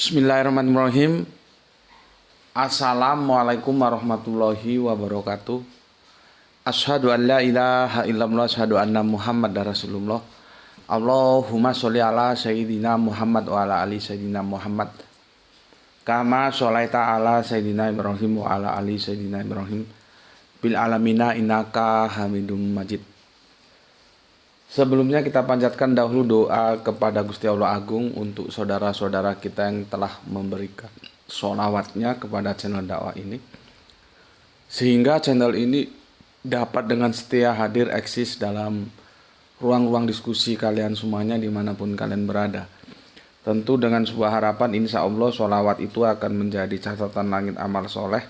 Bismillahirrahmanirrahim. Assalamualaikum warahmatullahi wabarakatuh. Asyhadu an la ilaha illallah, asyhadu anna Muhammad Rasulullah. Allahumma sholli ala sayyidina Muhammad wa ala ali sayyidina Muhammad. Kama sholaita ala sayyidina Ibrahim wa ala ali sayyidina Ibrahim. Bil alamina innaka Hamidum Majid. Sebelumnya kita panjatkan dahulu doa kepada Gusti Allah Agung untuk saudara-saudara kita yang telah memberikan sholawatnya kepada channel dakwah ini, sehingga channel ini dapat dengan setia hadir eksis dalam ruang-ruang diskusi kalian semuanya dimanapun kalian berada. Tentu dengan sebuah harapan, insya Allah sholawat itu akan menjadi catatan langit amal soleh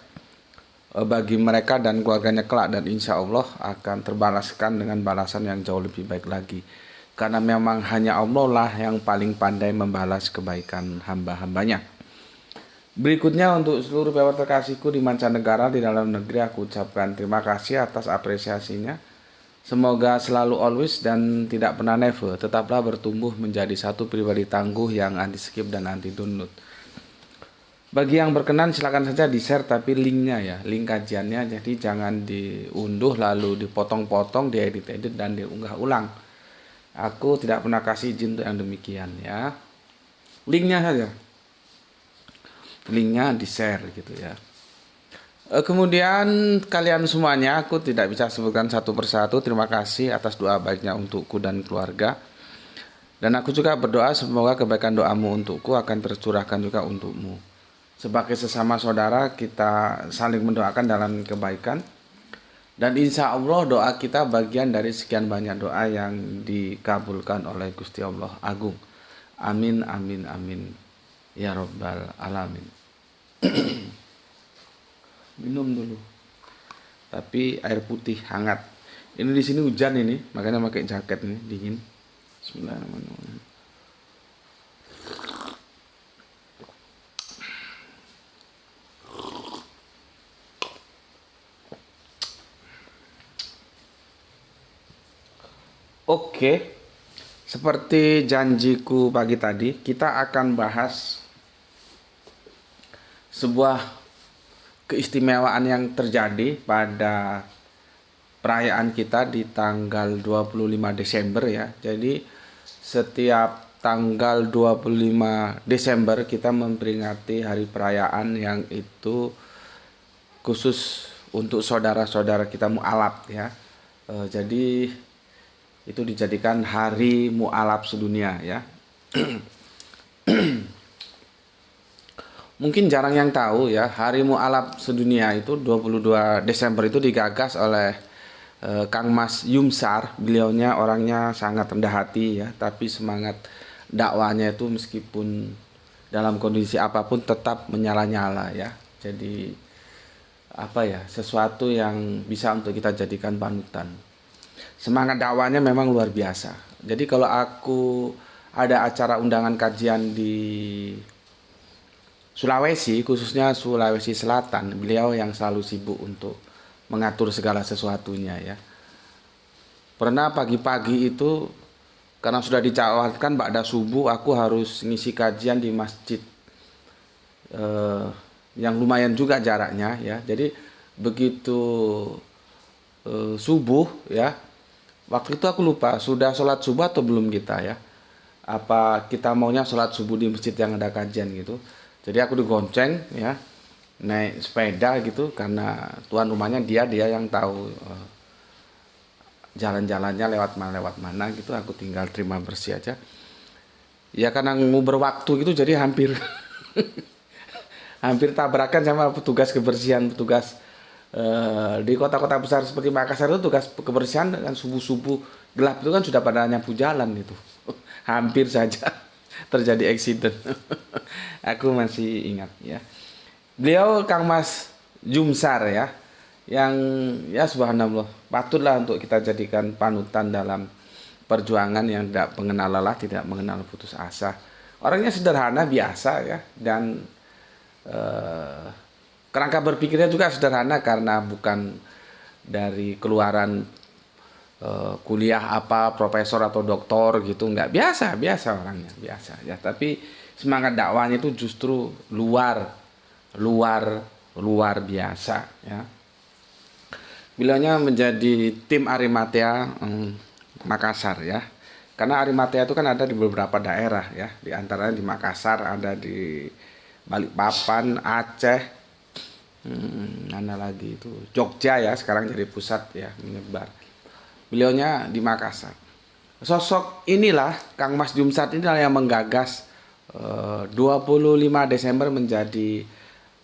bagi mereka dan keluarganya kelak, dan insya Allah akan terbalaskan dengan balasan yang jauh lebih baik lagi, karena memang hanya Allah lah yang paling pandai membalas kebaikan hamba-hambanya. Berikutnya untuk seluruh pewarta terkasihku di mancanegara, di dalam negeri, aku ucapkan terima kasih atas apresiasinya. Semoga selalu always dan tidak pernah never tetaplah bertumbuh menjadi satu pribadi tangguh yang anti skip dan anti download. Bagi yang berkenan silakan saja di-share, tapi linknya ya, link kajiannya, jadi jangan diunduh lalu dipotong-potong, diedit-edit dan diunggah ulang. Aku tidak pernah kasih izin untuk yang demikian ya. Linknya saja, linknya di-share gitu ya. Kemudian kalian semuanya, aku tidak bisa sebutkan satu persatu. Terima kasih atas doa baiknya untukku dan keluarga. Dan aku juga berdoa semoga kebaikan doamu untukku akan tercurahkan juga untukmu. Sebagai sesama saudara, kita saling mendoakan dalam kebaikan. Dan insya Allah doa kita bagian dari sekian banyak doa yang dikabulkan oleh Gusti Allah Agung. Amin, amin, amin. Ya Rabbal Alamin. Minum dulu. Tapi air putih hangat. Ini di sini hujan ini, makanya pakai jaket ini, dingin. Bismillahirrahmanirrahim. Oke, seperti janjiku pagi tadi, kita akan bahas sebuah keistimewaan yang terjadi pada perayaan kita di tanggal 25 Desember ya. Jadi setiap tanggal 25 Desember kita memperingati hari perayaan yang itu khusus untuk saudara-saudara kita mu'alaf ya. Jadi itu dijadikan hari mu'alaf sedunia ya. Mungkin jarang yang tahu ya, hari mu'alaf sedunia itu 22 Desember itu digagas oleh Kang Mas Yumsar. Beliaunya orangnya sangat rendah hati ya, tapi semangat dakwanya itu meskipun dalam kondisi apapun tetap menyala-nyala ya. Jadi apa ya, sesuatu yang bisa untuk kita jadikan panutan. Semangat dakwanya memang luar biasa. Jadi kalau aku ada acara undangan kajian di Sulawesi, khususnya Sulawesi Selatan, beliau yang selalu sibuk untuk mengatur segala sesuatunya ya. Pernah pagi-pagi itu, karena sudah dicatatkan ba'da subuh, aku harus ngisi kajian di masjid yang lumayan juga jaraknya ya. Jadi begitu subuh ya, waktu itu aku lupa sudah sholat subuh atau belum kita ya. Apa kita maunya sholat subuh di masjid yang ada kajian gitu. Jadi aku digonceng ya, naik sepeda gitu, karena tuan rumahnya dia yang tahu jalan-jalannya lewat mana gitu. Aku tinggal terima bersih aja. Ya karena nguber waktu gitu, jadi hampir hampir tabrakan sama petugas kebersihan, petugas di kota-kota besar seperti Makassar itu tugas kebersihan kan subuh-subuh gelap itu kan sudah pada nyapu jalan itu. Hampir saja terjadi eksiden. Aku masih ingat ya. Beliau Kang Mas Yumsar ya, yang ya subhanallah patutlah untuk kita jadikan panutan dalam perjuangan, yang tidak mengenal lelah, tidak mengenal putus asa. Orangnya sederhana biasa ya, dan kerangka berpikirnya juga sederhana karena bukan dari keluaran kuliah apa profesor atau doktor gitu, nggak, biasa orangnya biasa ya, tapi semangat dakwahnya itu justru luar luar luar biasa ya. Beliaunya menjadi tim Arimatea Makassar ya. Karena Arimatea itu kan ada di beberapa daerah ya, di antaranya di Makassar, ada di Balikpapan, Aceh, mana lagi itu Jogja ya, sekarang jadi pusat ya menyebar. Beliaunya di Makassar. Sosok inilah Kang Mas Jumsat inilah yang menggagas 25 Desember menjadi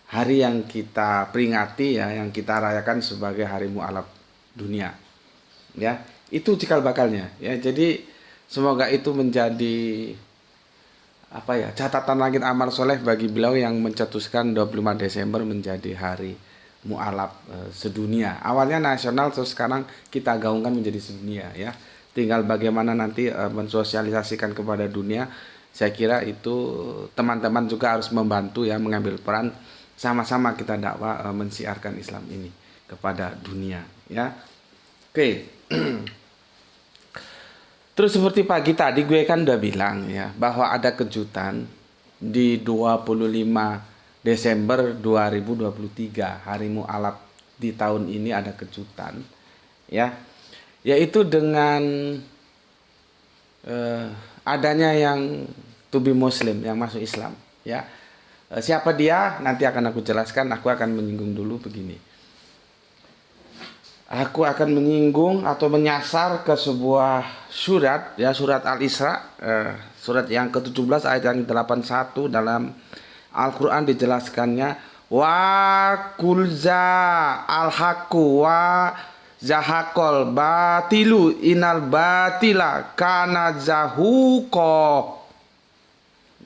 hari yang kita peringati ya, yang kita rayakan sebagai Hari Mu'alaf Dunia. Ya, itu cikal bakalnya ya. Jadi semoga itu menjadi apa ya, catatan langit amal soleh bagi beliau yang mencetuskan 25 Desember menjadi hari Mu'alaf sedunia. Awalnya nasional, terus sekarang kita gaungkan menjadi sedunia ya. Tinggal bagaimana nanti mensosialisasikan kepada dunia. Saya kira itu teman-teman juga harus membantu ya, mengambil peran, sama-sama kita dakwah mensiarkan Islam ini kepada dunia ya. Oke. Terus seperti pagi tadi gue kan udah bilang ya, bahwa ada kejutan di 25 Desember 2023, Hari Mu'alaf di tahun ini ada kejutan ya, yaitu dengan adanya yang to be Muslim, yang masuk Islam ya. Siapa dia nanti akan aku jelaskan. Aku akan menyinggung dulu begini. Aku akan menyinggung atau menyasar ke sebuah surat ya, surat Al-Isra, surat yang ke-17 ayat yang 81. Dalam Al-Qur'an dijelaskannya, wa kulza al-haqqu wa zahaqal batilu inal batila kana zahuqa.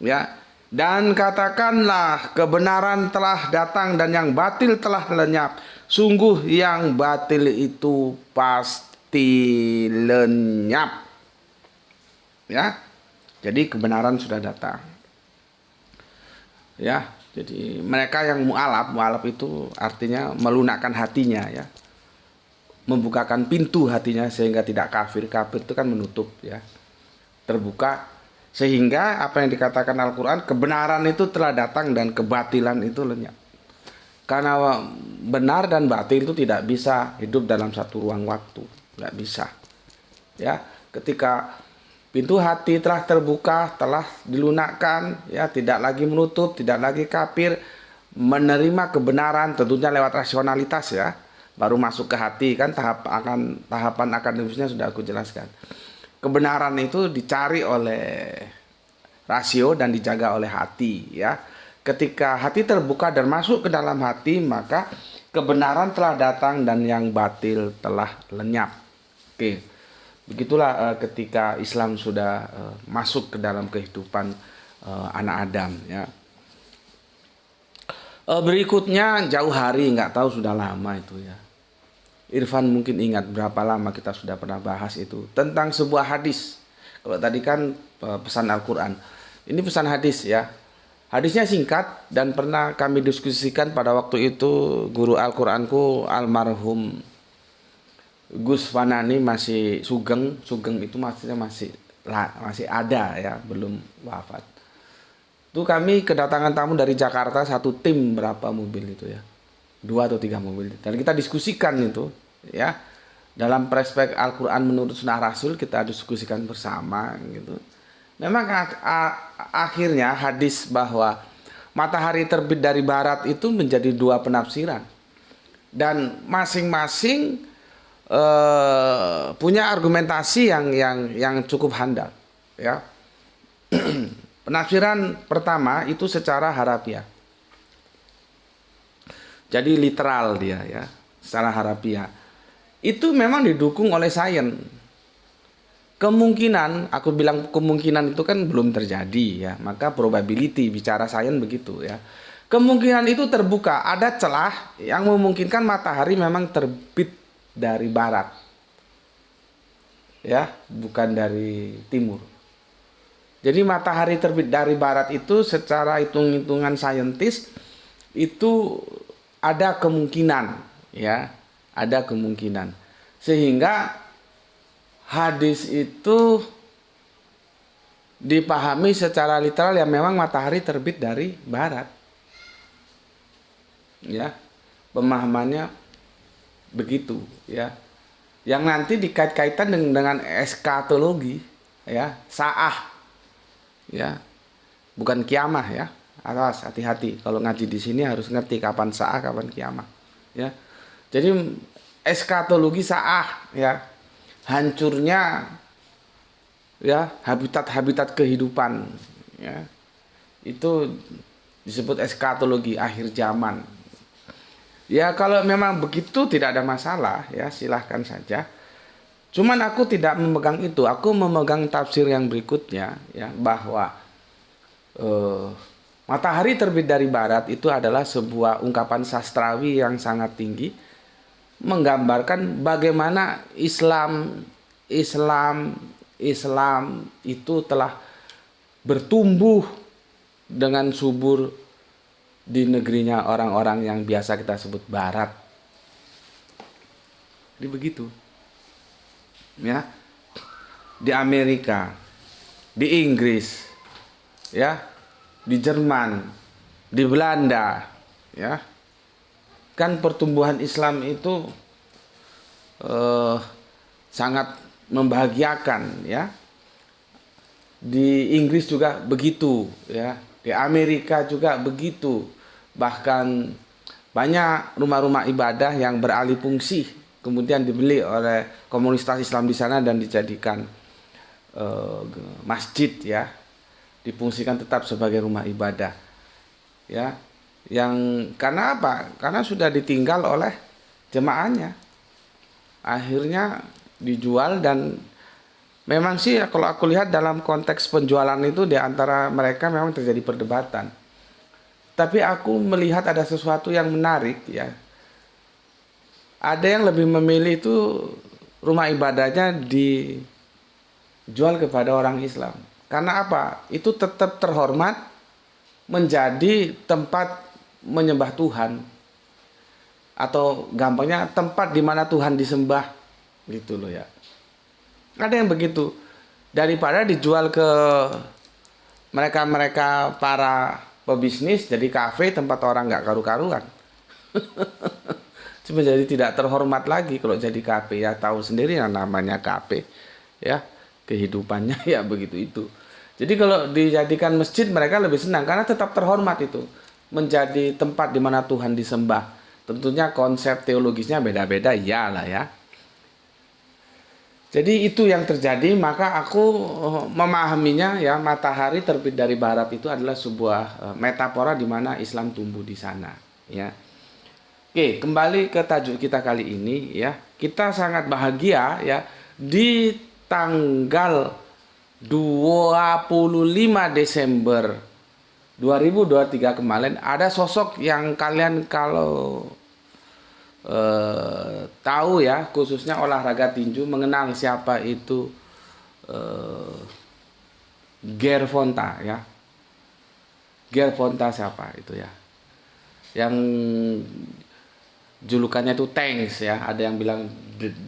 Ya, dan katakanlah kebenaran telah datang dan yang batil telah lenyap. Sungguh yang batil itu pasti lenyap. Ya. Jadi kebenaran sudah datang. Ya, jadi mereka yang mu'alaf itu artinya melunakkan hatinya ya. Membukakan pintu hatinya sehingga tidak kafir. Kafir itu kan menutup ya. Terbuka. Sehingga apa yang dikatakan Al-Quran, kebenaran itu telah datang dan kebatilan itu lenyap. Karena benar dan batil itu tidak bisa hidup dalam satu ruang waktu, nggak bisa. Ya, ketika pintu hati telah terbuka, telah dilunakkan, ya tidak lagi menutup, tidak lagi kafir, menerima kebenaran, tentunya lewat rasionalitas ya, baru masuk ke hati kan, tahapan akademisnya sudah aku jelaskan. Kebenaran itu dicari oleh rasio dan dijaga oleh hati ya. Ketika hati terbuka dan masuk ke dalam hati, maka kebenaran telah datang dan yang batil telah lenyap. Oke. Begitulah ketika Islam sudah masuk ke dalam kehidupan anak Adam ya. Berikutnya jauh hari, nggak tahu sudah lama itu ya. Irfan mungkin ingat berapa lama kita sudah pernah bahas itu tentang sebuah hadis. Kalau tadi kan pesan Al-Quran, ini pesan hadis ya. Hadisnya singkat dan pernah kami diskusikan pada waktu itu. Guru Al-Quranku almarhum Gus Fanani masih sugeng itu maksudnya masih ada ya, belum wafat. Itu kami kedatangan tamu dari Jakarta, satu tim berapa mobil itu ya, 2 atau 3 mobil, dan kita diskusikan itu ya, dalam perspektif Al-Quran menurut Sunnah Rasul kita diskusikan bersama gitu. Memang akhirnya hadis bahwa matahari terbit dari barat itu menjadi 2 penafsiran, dan masing-masing punya argumentasi yang cukup handal ya. Penafsiran pertama itu secara harafiah, jadi literal dia ya, secara harafiah itu memang didukung oleh sains. Kemungkinan, aku bilang kemungkinan itu kan belum terjadi ya, maka probability bicara sains begitu ya. Kemungkinan itu terbuka, ada celah yang memungkinkan matahari memang terbit dari barat ya, bukan dari timur. Jadi matahari terbit dari barat itu secara hitung-hitungan saintis itu ada kemungkinan ya, ada kemungkinan, sehingga hadis itu dipahami secara literal ya memang matahari terbit dari barat. Ya, pemahamannya begitu ya. Yang nanti dikait-kaitan dengan eskatologi ya, saah ya. Bukan kiamah ya. Awas, hati-hati kalau ngaji di sini harus ngerti kapan saah, kapan kiamah ya. Jadi eskatologi saah ya. Hancurnya ya habitat-habitat kehidupan ya. Itu disebut eskatologi akhir zaman. Ya kalau memang begitu tidak ada masalah ya, silahkan saja. Cuman aku tidak memegang itu. Aku memegang tafsir yang berikutnya ya, bahwa matahari terbit dari barat itu adalah sebuah ungkapan sastrawi yang sangat tinggi, menggambarkan bagaimana Islam itu telah bertumbuh dengan subur di negerinya orang-orang yang biasa kita sebut barat. Jadi begitu. Ya. Di Amerika, di Inggris, ya, di Jerman, di Belanda, ya. Kan pertumbuhan Islam itu sangat membahagiakan ya. Di Inggris juga begitu ya, di Amerika juga begitu. Bahkan banyak rumah-rumah ibadah yang beralih fungsi kemudian dibeli oleh komunitas Islam di sana dan dijadikan masjid ya, difungsikan tetap sebagai rumah ibadah ya. Yang karena apa? Karena sudah ditinggal oleh jemaahnya, akhirnya dijual. Dan memang sih kalau aku lihat dalam konteks penjualan itu di antara mereka memang terjadi perdebatan. Tapi aku melihat ada sesuatu yang menarik ya. Ada yang lebih memilih itu rumah ibadahnya dijual kepada orang Islam. Karena apa? Itu tetap terhormat, menjadi tempat menyembah Tuhan. Atau gampangnya tempat di mana Tuhan disembah. Gitu loh ya. Ada yang begitu. Daripada dijual ke mereka-mereka para pebisnis jadi kafe tempat orang nggak karu-karuan. Cuma jadi tidak terhormat lagi kalau jadi kafe ya, tahu sendiri yang namanya kafe ya, kehidupannya ya begitu itu. Jadi kalau dijadikan masjid mereka lebih senang karena tetap terhormat itu, menjadi tempat di mana Tuhan disembah. Tentunya konsep teologisnya beda-beda iyalah ya. Jadi itu yang terjadi, maka aku memahaminya ya, matahari terbit dari barat itu adalah sebuah metafora di mana Islam tumbuh di sana ya. Oke, kembali ke tajuk kita kali ini ya. Kita sangat bahagia ya di tanggal 25 Desember 2023 kemarin ada sosok yang kalian kalau tahu ya, khususnya olahraga tinju, mengenal siapa itu Gervonta ya. Gervonta siapa itu ya, yang julukannya itu Tanks ya. Ada yang bilang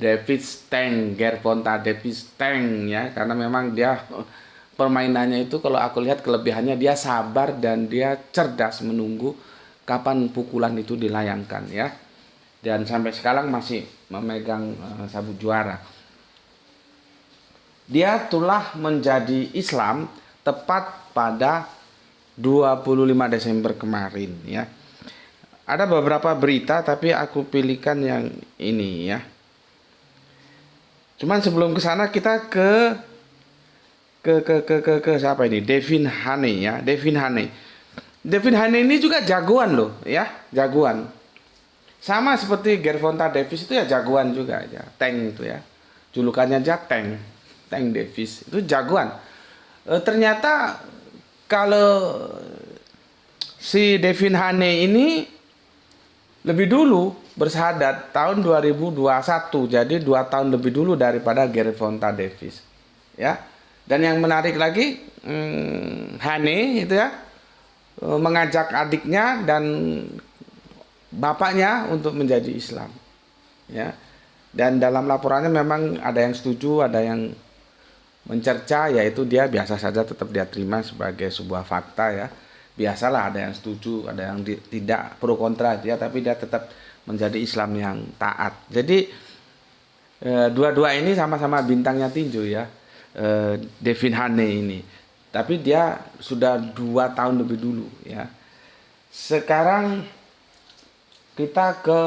Davis Tank, Gervonta Davis Tank ya, karena memang dia permainannya itu kalau aku lihat kelebihannya dia sabar dan dia cerdas menunggu kapan pukulan itu dilayangkan ya. Dan sampai sekarang masih memegang sabuk juara. Dia telah menjadi Islam tepat pada 25 Desember kemarin ya. Ada beberapa berita tapi aku pilihkan yang ini ya. Cuman sebelum ke sana kita ke siapa ini? Devin Haney ya, Devin Haney. Devin Haney ini juga jagoan loh ya, jagoan. Sama seperti Gervonta Davis itu ya jagoan juga ya, tank itu ya. Julukannya aja tank Davis itu jagoan. Ternyata kalau si Devin Haney ini lebih dulu bersahadat tahun 2021, jadi 2 tahun lebih dulu daripada Gervonta Davis ya. Dan yang menarik lagi, Haney itu ya mengajak adiknya dan bapaknya untuk menjadi Islam ya. Dan dalam laporannya memang ada yang setuju, ada yang mencerca, yaitu dia biasa saja tetap dia terima sebagai sebuah fakta ya. Biasalah ada yang setuju, ada yang tidak, pro kontra dia, tapi dia tetap menjadi Islam yang taat. Jadi dua-dua ini sama-sama bintangnya tinju ya. Devin Haney ini, tapi dia sudah 2 tahun lebih dulu ya. Sekarang kita ke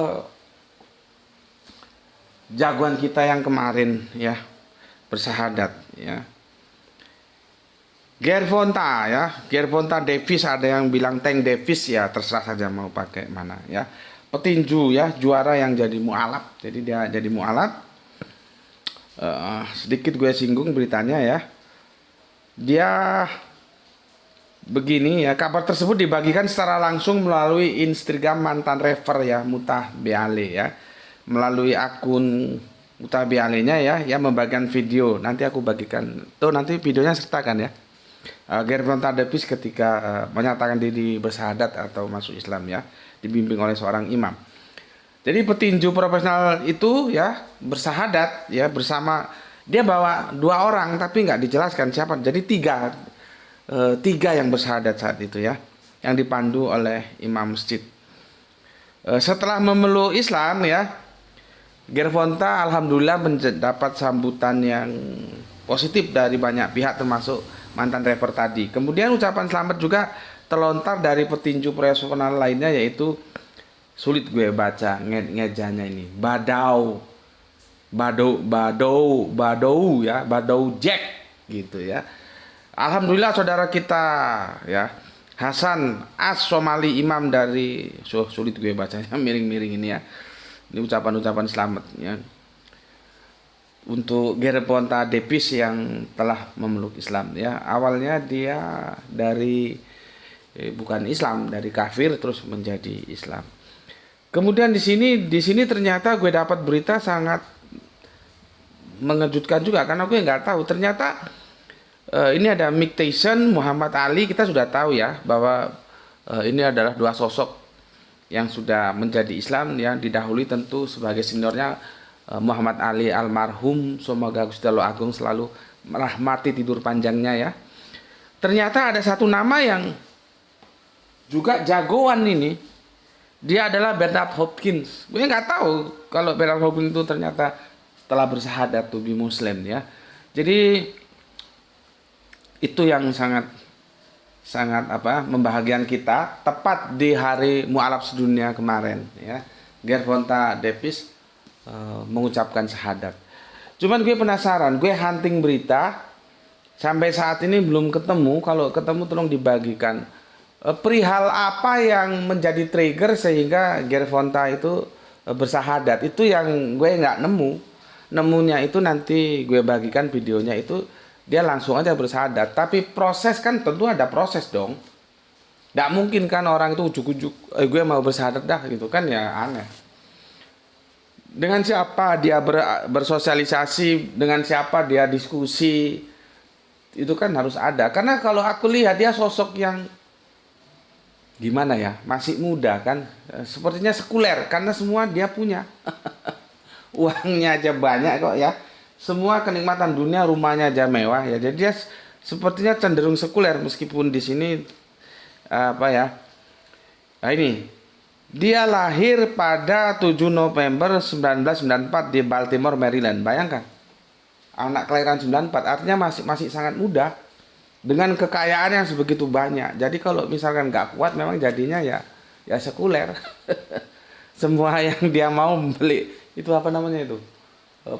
jagoan kita yang kemarin ya, bersahadat ya, Gervonta ya, Gervonta Davis, ada yang bilang Tank Davis ya, terserah saja mau pakai mana ya. Petinju ya, juara yang jadi mualaf, jadi dia jadi mualaf. Sedikit gue singgung beritanya ya. Dia begini ya, kabar tersebut dibagikan secara langsung melalui Instagram mantan rapper ya, Mutah Beale ya, melalui akun Mutah Beale-nya ya, yang membagikan video. Nanti aku bagikan tuh, nanti videonya sertakan ya. Gervonta Davis ketika menyatakan diri bersahadat atau masuk Islam ya, dibimbing oleh seorang imam. Jadi petinju profesional itu ya bersahadat ya bersama, dia bawa 2 orang tapi nggak dijelaskan siapa. Jadi tiga yang bersahadat saat itu ya, yang dipandu oleh imam masjid. Setelah memeluk Islam ya, Gervonta alhamdulillah mendapat sambutan yang positif dari banyak pihak termasuk mantan rapper tadi. Kemudian ucapan selamat juga terlontar dari petinju profesional lainnya, yaitu sulit gue baca ngejanya ini, Badau ya, Badau Jack gitu ya. Alhamdulillah saudara kita ya, Hasan As Somali, imam dari sulit gue bacanya, miring-miring ini ya. Ini ucapan-ucapan selamatnya untuk Gervonta Davis yang telah memeluk Islam ya. Awalnya dia dari bukan Islam, dari kafir terus menjadi Islam. Kemudian di sini ternyata gue dapat berita sangat mengejutkan juga, karena gue nggak tahu ternyata ini ada Mick Tyson, Muhammad Ali. Kita sudah tahu ya bahwa ini adalah 2 sosok yang sudah menjadi Islam, yang didahului tentu sebagai seniornya Muhammad Ali almarhum, semoga Gusti Allah Agung selalu merahmati tidur panjangnya ya. Ternyata ada satu nama yang juga jagoan ini. Dia adalah Bernard Hopkins. Gue nggak tahu kalau Bernard Hopkins itu ternyata setelah bersahadat tuh di Muslim ya. Jadi itu yang sangat membahagiakan kita, tepat di hari mualaf sedunia kemarin ya. Gervonta Davis mengucapkan syahadat. Cuman gue penasaran, gue hunting berita sampai saat ini belum ketemu. Kalau ketemu tolong dibagikan. Perihal apa yang menjadi trigger sehingga Gervonta itu bersahadat, itu yang gue nggak nemu. Nemunya itu nanti gue bagikan videonya, itu dia langsung aja bersahadat. Tapi proses kan tentu ada proses dong. Nggak mungkin kan orang itu ujuk-ujuk gue mau bersahadat dah gitu kan, ya aneh. Dengan siapa dia bersosialisasi, dengan siapa dia diskusi, itu kan harus ada. Karena kalau aku lihat dia sosok yang gimana ya, masih muda kan, sepertinya sekuler karena semua dia punya. Uangnya aja banyak kok ya, semua kenikmatan dunia, rumahnya aja mewah ya. Jadi dia sepertinya cenderung sekuler, meskipun di sini apa ya, nah ini dia lahir pada 7 November 1994 di Baltimore, Maryland. Bayangkan, anak kelahiran 94, artinya masih sangat muda dengan kekayaan yang sebegitu banyak. Jadi kalau misalkan nggak kuat, memang jadinya ya sekuler. Semua yang dia mau beli itu apa namanya itu,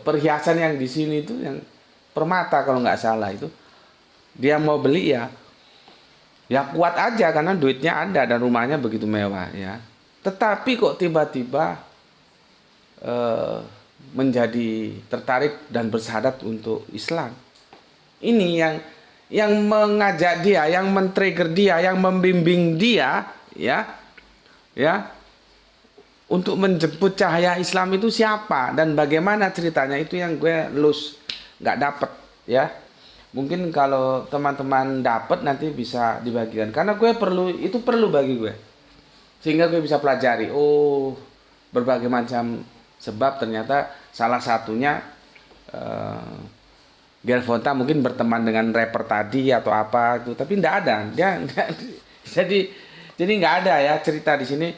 perhiasan yang di sini itu yang permata kalau nggak salah, itu dia mau beli ya kuat aja karena duitnya ada dan rumahnya begitu mewah ya. Tetapi kok tiba-tiba menjadi tertarik dan bersahadat untuk Islam. Ini yang mengajak dia, yang men-trigger dia, yang membimbing dia ya untuk menjemput cahaya Islam itu siapa dan bagaimana ceritanya, itu yang gue nggak dapet ya. Mungkin kalau teman-teman dapet nanti bisa dibagikan, karena gue perlu bagi gue, sehingga gue bisa pelajari berbagai macam sebab. Ternyata salah satunya Gervonta mungkin berteman dengan rapper tadi atau apa itu, tapi nggak ada. Jadi nggak ada ya cerita di sini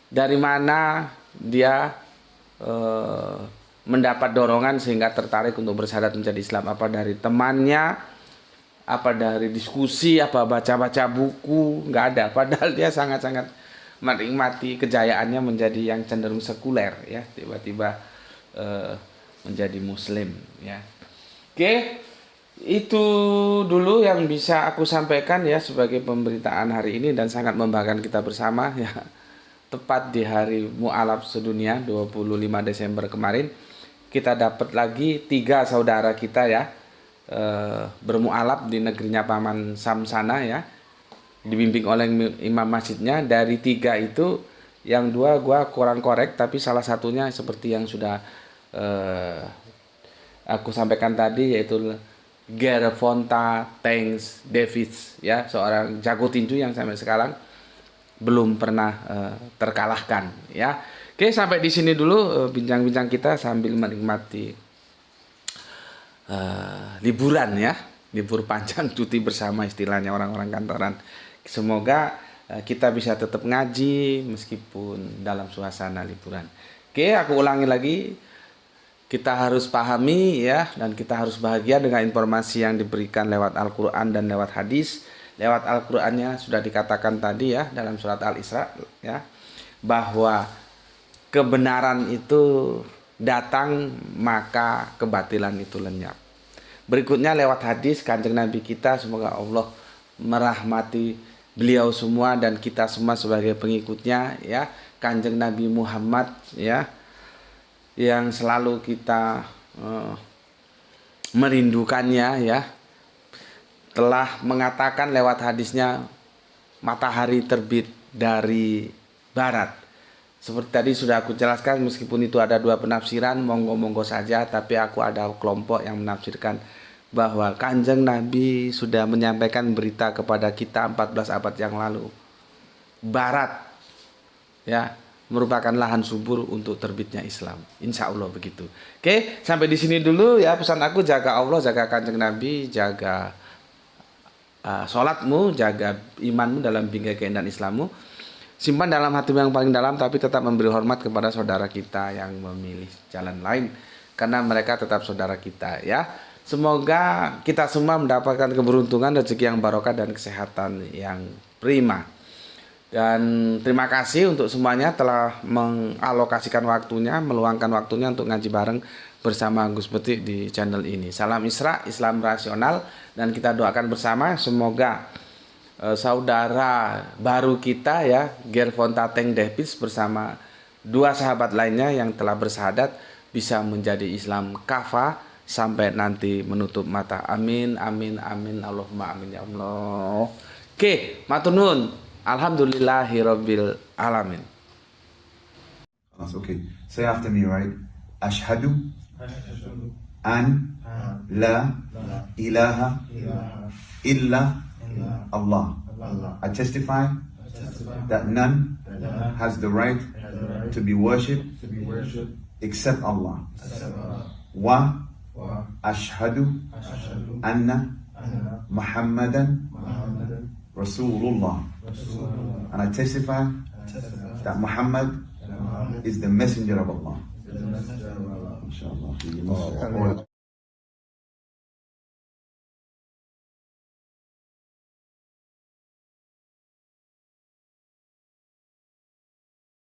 dari mana dia mendapat dorongan sehingga tertarik untuk bersyahadat menjadi Islam. Apa dari temannya, apa dari diskusi, apa baca-baca buku, nggak ada. Padahal dia sangat-sangat menikmati kejayaannya menjadi yang cenderung sekuler ya, tiba-tiba menjadi Muslim ya. Oke, itu dulu yang bisa aku sampaikan ya sebagai pemberitaan hari ini, dan sangat membanggakan kita bersama ya. Tepat di hari Mu'alaf sedunia 25 Desember kemarin, kita dapat lagi 3 saudara kita ya bermu'alaf di negerinya Paman Sam sana ya, dibimbing oleh imam masjidnya. Dari 3 itu yang 2 gua kurang korek, tapi salah satunya seperti yang sudah aku sampaikan tadi, yaitu Gervonta Tanks Davids ya, seorang jago tinju yang sampai sekarang belum pernah terkalahkan ya. Oke, sampai di sini dulu bincang-bincang kita sambil menikmati liburan ya, libur panjang, cuti bersama istilahnya orang-orang kantoran. Semoga kita bisa tetap ngaji meskipun dalam suasana liburan. Oke, aku ulangi lagi, kita harus pahami ya, dan kita harus bahagia dengan informasi yang diberikan lewat Al-Quran dan lewat hadis. Lewat Al-Qurannya sudah dikatakan tadi ya dalam surat Al-Isra ya, bahwa kebenaran itu datang maka kebatilan itu lenyap. Berikutnya lewat hadis Kanjeng Nabi kita, semoga Allah merahmati beliau semua dan kita semua sebagai pengikutnya ya, Kanjeng Nabi Muhammad ya, yang selalu kita merindukannya ya, telah mengatakan lewat hadisnya, matahari terbit dari barat. Seperti tadi sudah aku jelaskan, meskipun itu ada 2 penafsiran, monggo-monggo saja, tapi aku ada kelompok yang menafsirkan bahwa Kanjeng Nabi sudah menyampaikan berita kepada kita 14 abad yang lalu. Barat ya merupakan lahan subur untuk terbitnya Islam. Insya Allah begitu. Oke, sampai di sini dulu ya pesan aku. Jaga Allah, jaga Kanjeng Nabi, jaga sholatmu, jaga imanmu dalam bingkai keindahan Islammu. Simpan dalam hatimu yang paling dalam, tapi tetap memberi hormat kepada saudara kita yang memilih jalan lain, karena mereka tetap saudara kita ya. Semoga kita semua mendapatkan keberuntungan, rezeki yang barokah, dan kesehatan yang prima. Dan terima kasih untuk semuanya telah mengalokasikan waktunya, meluangkan waktunya untuk ngaji bareng bersama Gus Betik di channel ini. Salam Isra, Islam rasional, dan kita doakan bersama semoga saudara baru kita ya, Gervonta Tanks Davids bersama 2 sahabat lainnya yang telah bersyahadat bisa menjadi Islam kafah sampai nanti menutup mata. Amin, amin, amin, Allahumma amin ya Allah. Oke, matur nuwun. Alhamdulillahirabbil alamin. Okay. Say after me, right? Ashhadu an la ilaha illa Allah. I testify that none has the right to be worshipped except Allah. Wa ashhadu anna Muhammadan Rasulullah. And I testify that Muhammad is the messenger of Allah. Inshallah.